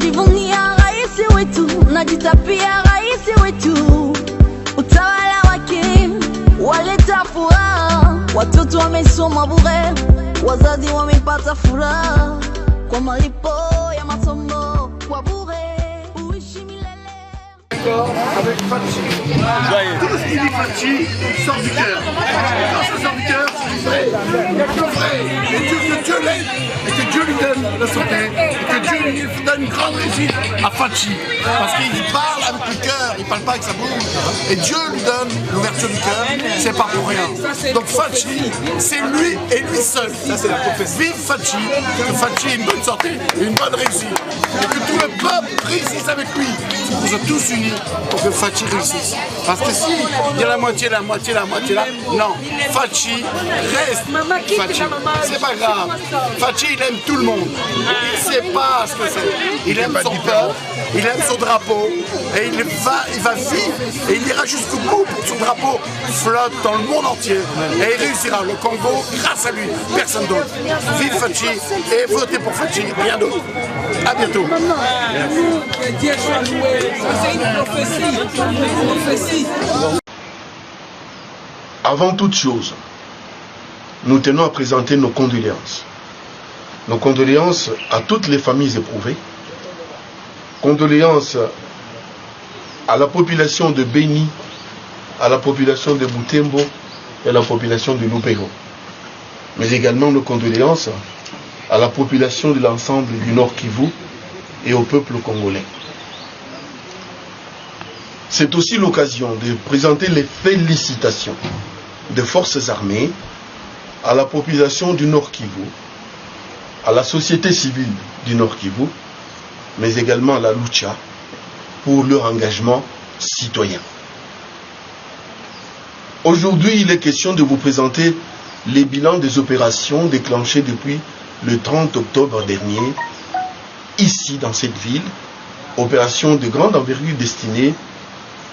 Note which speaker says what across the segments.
Speaker 1: Najivunia rais wetu, najitapia rais wetu. Utawala wake waleta furaha, watoto wamesoma bure, wazazi wamepata furaha kwa malipo ya masomo kwa bure. Uishi milele.
Speaker 2: Avec Fachi. Tout ce qui dit Fachi sort du cœur. Quand ça sort du cœur, c'est vrai. Il n'y a que le vrai. Et que Dieu l'aide, et que Dieu lui donne la santé, et que Dieu lui donne une grande réussite à Fachi. Parce qu'il parle avec le cœur, il ne parle pas avec sa bouche. Et Dieu lui donne l'ouverture du cœur, c'est pas pour rien. Donc Fachi, c'est lui et lui seul. Ça c'est la prophétie. Vive Fachi, que Fachi ait une bonne santé, une bonne réussite. Et que tout le peuple réussisse avec lui. Nous sommes tous unis pour que Fachi réussisse. Parce que si il y a la moitié là, non, Fachi reste Fachi. C'est pas grave. Fachi il aime tout le monde. Il sait pas ce que c'est. Il aime son peuple, il aime son drapeau et il va vivre et il ira jusqu'au bout pour que son drapeau flotte dans le monde entier. Et il réussira le Congo grâce à lui, personne d'autre. Vive Fachi et votez pour Fachi, rien d'autre. À bientôt.
Speaker 3: C'est une prophétie.
Speaker 4: Avant toute chose, nous tenons à présenter nos condoléances. Nos condoléances à toutes les familles éprouvées. Condoléances à la population de Beni, à la population de Butembo et à la population de Lubero. Mais également nos condoléances à la population de l'ensemble du Nord Kivu et au peuple congolais. C'est aussi l'occasion de présenter les félicitations des forces armées à la population du Nord Kivu, à la société civile du Nord Kivu, mais également à la Lucha pour leur engagement citoyen. Aujourd'hui, il est question de vous présenter les bilans des opérations déclenchées depuis le 30 octobre dernier, ici dans cette ville, opérations de grande envergure destinées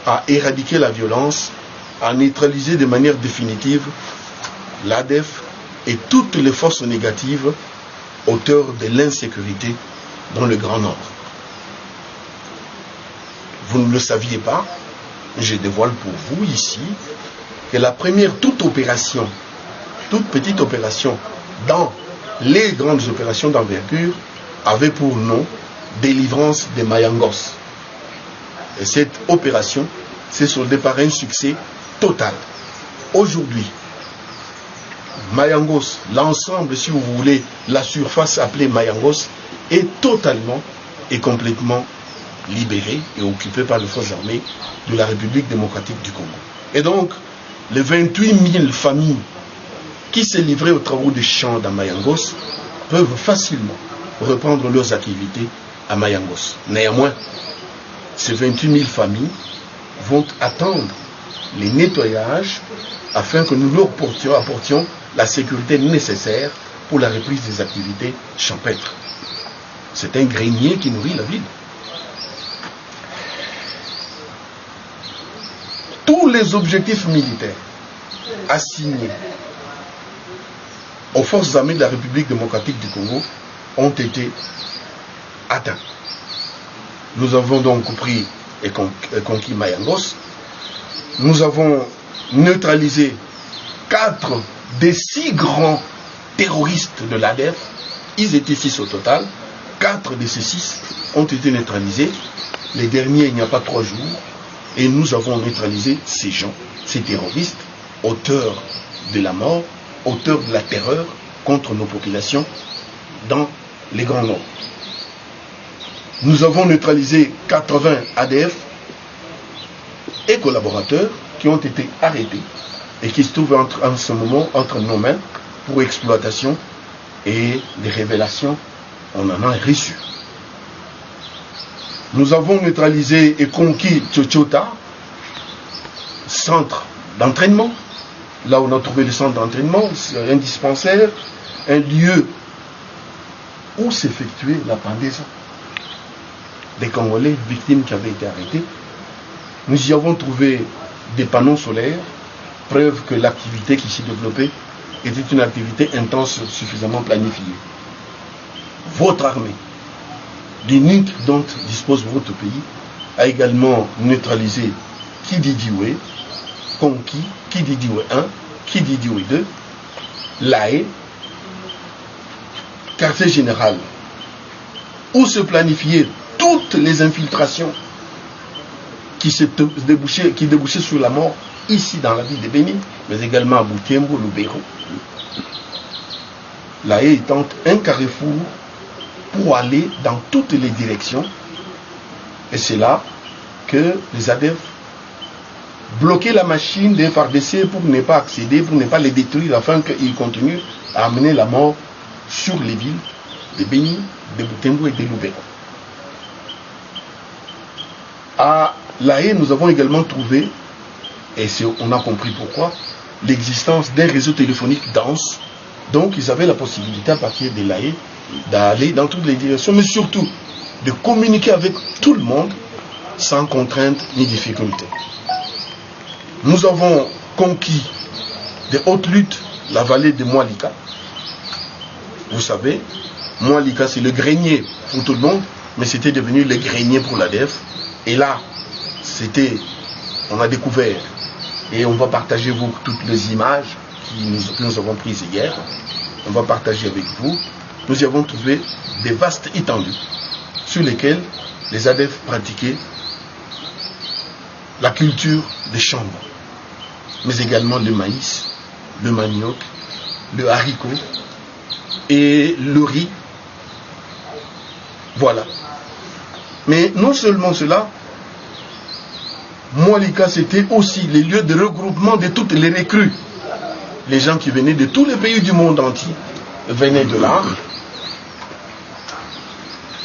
Speaker 4: à éradiquer la violence, à neutraliser de manière définitive l'ADF et toutes les forces négatives auteurs de l'insécurité dans le Grand Nord. Vous ne le saviez pas, je dévoile pour vous ici que la première toute petite opération dans les grandes opérations d'envergure avait pour nom délivrance des Mayangos. Et cette opération s'est soldée par un succès total. Aujourd'hui, Mayangos, l'ensemble, si vous voulez, la surface appelée Mayangos, est totalement et complètement libérée et occupée par les forces armées de la République démocratique du Congo. Et donc, les 28 000 familles qui se livraient aux travaux de champs dans Mayangos peuvent facilement reprendre leurs activités à Mayangos. Néanmoins, ces 28 000 familles vont attendre les nettoyages afin que nous leur apportions la sécurité nécessaire pour la reprise des activités champêtres. C'est un grenier qui nourrit la ville. Tous les objectifs militaires assignés aux forces armées de la République démocratique du Congo ont été atteints. Nous avons donc pris et conquis Mayangos. Nous avons neutralisé 4 des 6 grands terroristes de l'ADF. Ils étaient 6 au total. 4 de ces 6 ont été neutralisés. Les derniers, il n'y a pas 3 jours. Et nous avons neutralisé ces gens, ces terroristes, auteurs de la mort, auteurs de la terreur contre nos populations dans les Grands Nord. Nous avons neutralisé 80 ADF et collaborateurs qui ont été arrêtés et qui se trouvent en ce moment entre nos mains pour exploitation et des révélations, on en a reçu. Nous avons neutralisé et conquis Tchotchota, centre d'entraînement. Là où on a trouvé le centre d'entraînement, un dispensaire, un lieu où s'effectuait la pendaison des Congolais victimes qui avaient été arrêtés. Nous y avons trouvé des panneaux solaires, preuve que l'activité qui s'y développait était une activité intense suffisamment planifiée. Votre armée l'unique dont dispose votre pays, a également neutralisé Kididiwe, Konki, Kididiwe 1, Kididiwe 2, Laé, quartier général, où se planifiaient toutes les infiltrations qui débouchaient sur la mort, ici dans la ville de Béni, mais également à Butembo, Lubero. Laé étant un carrefour pour aller dans toutes les directions. Et c'est là que les ADF bloquaient la machine des FARDC pour ne pas accéder, pour ne pas les détruire, afin qu'ils continuent à amener la mort sur les villes de Béni, de Butembo et de Lubero. À Laé, nous avons également trouvé, et on a compris pourquoi, l'existence d'un réseau téléphonique dense. Donc ils avaient la possibilité à partir de Laé d'aller dans toutes les directions, mais surtout de communiquer avec tout le monde sans contrainte ni difficulté. Nous avons conquis de hautes luttes la vallée de Moalika. Vous savez, Moalika c'est le grenier pour tout le monde, mais c'était devenu le grenier pour l'ADF. Et là, on a découvert, et on va partager vous toutes les images que nous avons prises hier. On va partager avec vous. Nous y avons trouvé des vastes étendues sur lesquelles les ADF pratiquaient la culture des chambres, mais également le maïs, le manioc, le haricot et le riz. Voilà. Mais non seulement cela, Moalika c'était aussi les lieux de regroupement de toutes les recrues. Les gens qui venaient de tous les pays du monde entier venaient de là.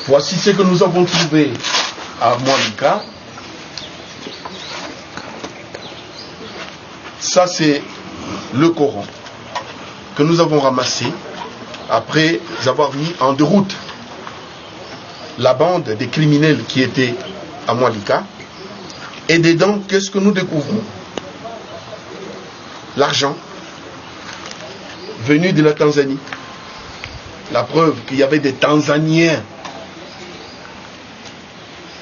Speaker 4: Voici ce que nous avons trouvé à Moalika. Ça c'est le Coran que nous avons ramassé après avoir mis en déroute la bande des criminels qui étaient à Moalika. Et dedans, qu'est-ce que nous découvrons? L'argent venu de la Tanzanie. La preuve qu'il y avait des Tanzaniens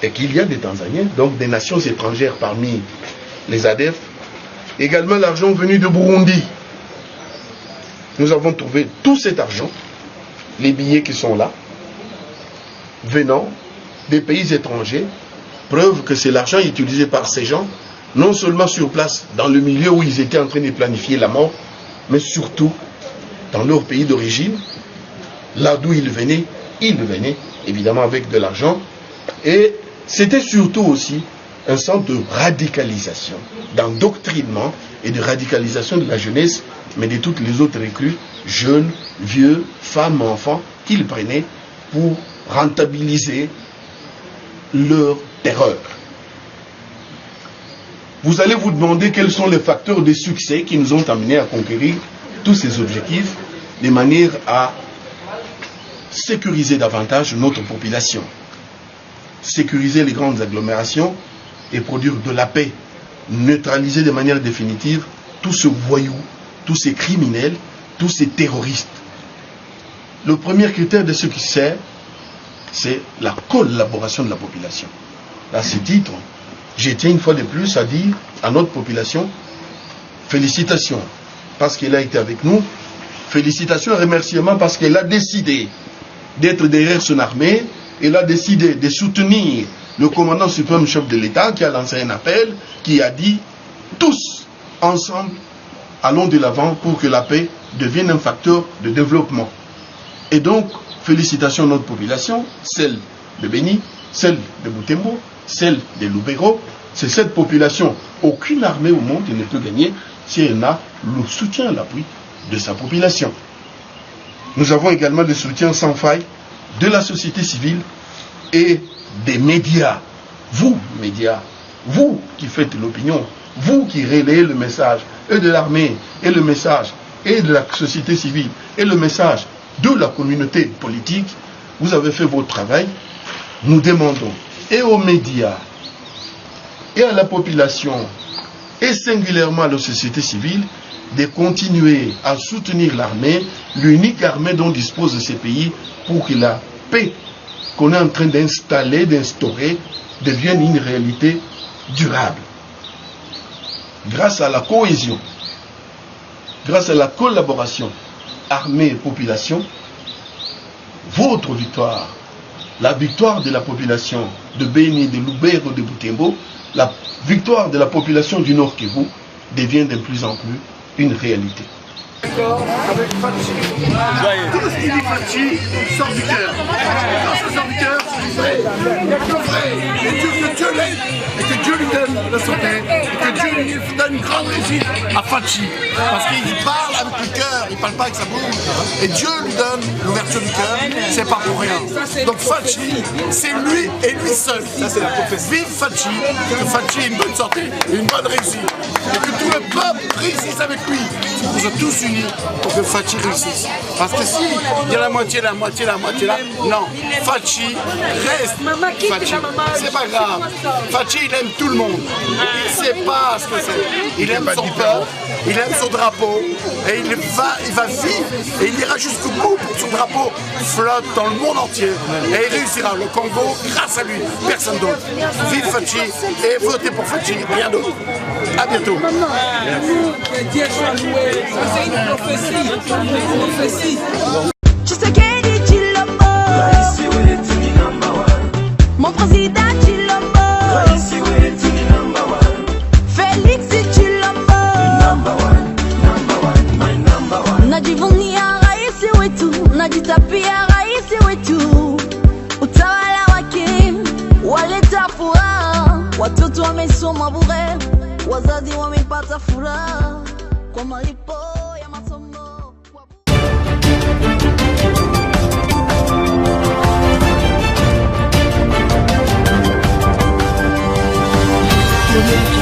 Speaker 4: et qu'il y a des Tanzaniens, donc des nations étrangères parmi les ADF. Également l'argent venu de Burundi. Nous avons trouvé tout cet argent, les billets qui sont là, venant des pays étrangers. Preuve que c'est l'argent utilisé par ces gens, non seulement sur place, dans le milieu où ils étaient en train de planifier la mort, mais surtout dans leur pays d'origine, là d'où ils venaient évidemment avec de l'argent. Et c'était surtout aussi un centre de radicalisation, d'endoctrinement et de radicalisation de la jeunesse, mais de toutes les autres recrues, jeunes, vieux, femmes, enfants, qu'ils prenaient pour rentabiliser leur terreur. Vous allez vous demander quels sont les facteurs de succès qui nous ont amenés à conquérir tous ces objectifs de manière à sécuriser davantage notre population, sécuriser les grandes agglomérations et produire de la paix, neutraliser de manière définitive tous ces voyous, tous ces criminels, tous ces terroristes. Le premier critère de succès, c'est la collaboration de la population. À ce titre, je tiens une fois de plus à dire à notre population, félicitations parce qu'elle a été avec nous, félicitations et remerciements parce qu'elle a décidé d'être derrière son armée, elle a décidé de soutenir le commandant suprême chef de l'État qui a lancé un appel, qui a dit tous ensemble, allons de l'avant pour que la paix devienne un facteur de développement. Et donc, félicitations à notre population, celle de Béni, celle de Butembo, celle de Lubero. C'est cette population, aucune armée au monde ne peut gagner si elle a le soutien, l'appui de sa population. Nous avons également le soutien sans faille de la société civile et des médias. Vous, médias, vous qui faites l'opinion, vous qui relayez le message et de l'armée, et le message et de la société civile, et le message de la communauté politique, vous avez fait votre travail. Nous demandons et aux médias et à la population et singulièrement à la société civile de continuer à soutenir l'armée, l'unique armée dont dispose ces pays pour que la paix qu'on est en train d'installer, d'instaurer, devienne une réalité durable. Grâce à la cohésion, grâce à la collaboration armée et population, votre victoire, la victoire de la population de Beni, de Lubero, de Butembo, la victoire de la population du Nord Kivu devient de plus en plus une réalité.
Speaker 2: D'accord avec Fachi. Tout ce qui dit Fachi sort du cœur. Quand ça sort du cœur, c'est vrai. Il n'y a que le vrai. Et que Dieu l'aide, et que Dieu lui donne la santé, et que Dieu lui donne une grande réussite à Fachi. Parce qu'il parle avec le cœur, il ne parle pas avec sa bouche. Et Dieu lui donne l'ouverture du cœur, c'est pas pour rien. Donc Fachi, c'est lui et lui seul. Ça c'est la prophétie. Vive Fachi, que Fachi ait une bonne santé, une bonne réussite. Et que tout le peuple réussisse avec lui. Nous sommes tous unis pour que Fachi réussisse. Parce que si il y a la moitié là, non, Fachi reste Fachi. C'est pas grave. Fachi, il aime tout le monde. Il sait pas ce que c'est. Il aime son peuple, il aime son drapeau, et il va vivre, et il ira jusqu'au bout pour que son drapeau flotte dans le monde entier. Et il réussira le Congo grâce à lui, personne d'autre. Vive Fachi et votez pour Fachi, rien d'autre. À bientôt.
Speaker 3: Dieu soit loué. Ça, c'est une prophétie. Une prophétie.
Speaker 1: Tshisekedi Chilombo, mon président Chilombo, Félix Chilombo, najivunia rais wetu, najitapia rais wetu, utawala wake waleta furaha, watoto wamesoma bure, wazazi wamepata furaha kwa malipo ya masomo.
Speaker 5: Audio